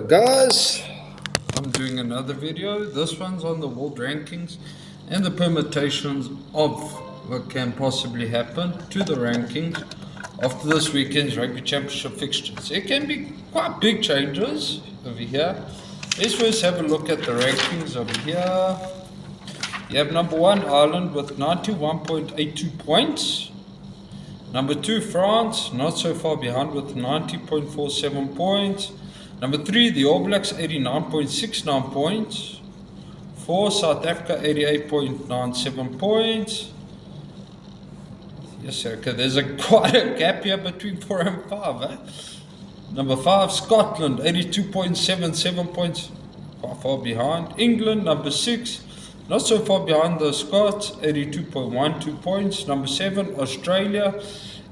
guys, I'm doing another video. This one's on the world rankings and the permutations of what can possibly happen to the rankings after this weekend's Rugby Championship fixtures. It can be quite big changes over here. Let's first have a look at the rankings over here. You have number 1 Ireland with 91.82 points. Number 2 France, not so far behind with 90.47 points. Number 3 the All Blacks, 89.69 points. 4 South Africa, 88.97 points. Yes, okay, there's quite a gap here between 4 and 5. Eh? Number 5 Scotland, 82.77 points, quite far behind. England, number 6, not so far behind the Scots, 82.12 points. Number 7 Australia,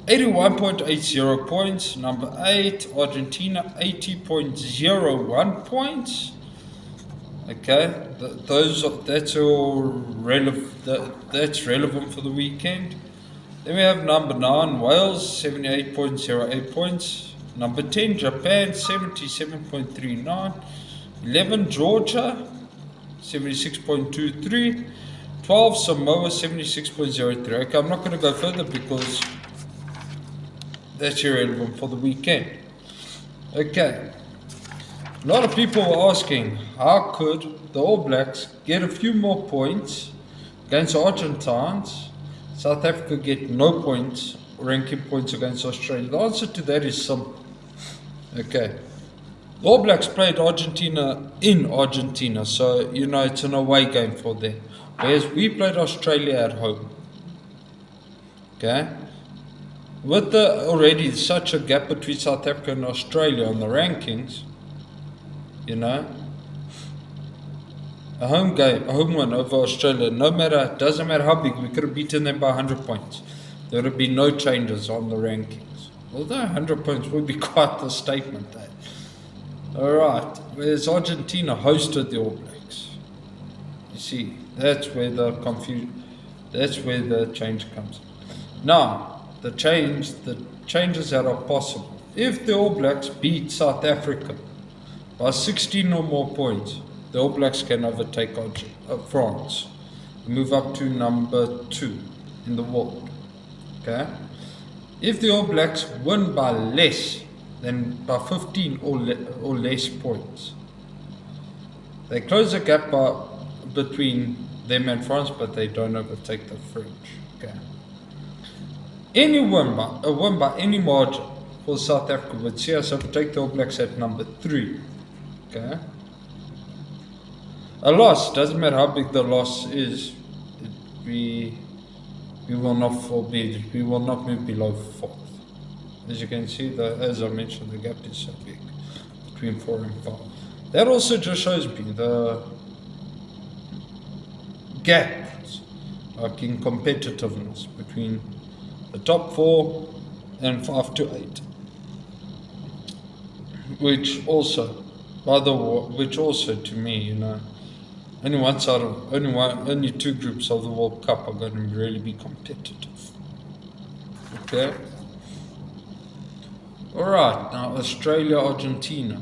81.80 points. Number 8 Argentina, 80.01 points. Okay, that's all relevant. That's relevant for the weekend. Then we have number 9 Wales, 78.08 points. Number 10 Japan, 77.39. 11 Georgia, 76.23. 12 Samoa, 76.03. Okay, I'm not going to go further because that's irrelevant for the weekend. Okay, a lot of people were asking, how could the All Blacks get a few more points against the Argentines? South Africa get no points, ranking points against Australia. The answer to that is simple. Okay, the All Blacks played Argentina in Argentina, so you know it's an away game for them. Whereas we played Australia at home. Okay, with already such a gap between South Africa and Australia on the rankings, you know, a home win over Australia, doesn't matter how big, we could have beaten them by 100 points. There would have been no changes on the rankings. Although 100 points would be quite the statement, eh? Alright, whereas Argentina hosted the All Blacks. You see, that's where the change comes. Now, the changes that are possible. If the All Blacks beat South Africa by 16 or more points, the All Blacks can overtake France and move up to number 2 in the world. Okay? If the All Blacks win by less than by 15 or less points, they close the gap between them and France, but they don't overtake the French. Okay? Any win by any margin for South Africa would see us overtake the All Blacks at number 3. Okay? A loss, doesn't matter how big the loss is, we will not forbid, we will not move below 4th. As you can see, as I mentioned, the gap is so big between 4 and 5. That also just shows me the gaps, like in competitiveness, between the top 4 and 5 to 8. Which also to me, you know, only 2 groups of the World Cup are going to really be competitive. Okay. Alright, now Australia, Argentina.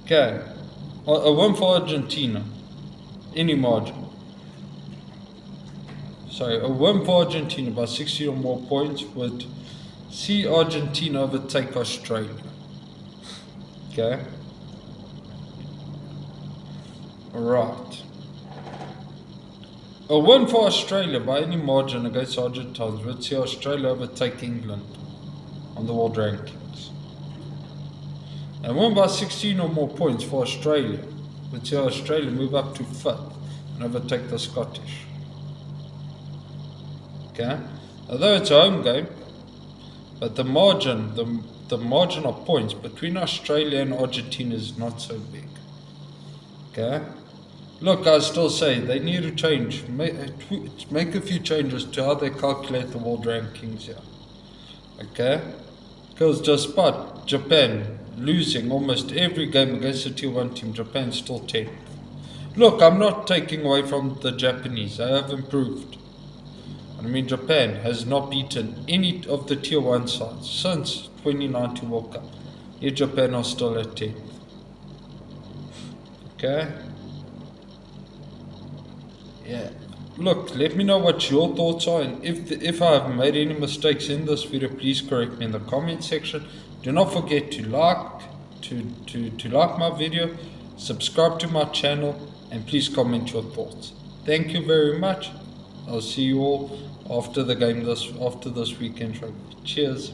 Okay. A win for Argentina. Any margin. Sorry, a win for Argentina by 60 or more points would see Argentina overtake Australia. Okay. Alright. A win for Australia by any margin against Argentines would see Australia overtake England on the world rankings. A win by 16 or more points for Australia would see Australia move up to 5th and overtake the Scottish. Okay? Although it's a home game, but the margin of points between Australia and Argentina is not so big. Okay? Look, I still say they need to change, make a few changes to how they calculate the world rankings here. Okay? Because despite Japan losing almost every game against the Tier 1 team, Japan's still 10th. Look, I'm not taking away from the Japanese, they have improved. I mean, Japan has not beaten any of the Tier 1 sides since 2019 World Cup. Here Japan are still at 10. Okay. Yeah. Look, let me know what your thoughts are, and if I have made any mistakes in this video, please correct me in the comment section. Do not forget to like my video, subscribe to my channel, and please comment your thoughts. Thank you very much. I'll see you all after the game after this weekend rugby. Cheers.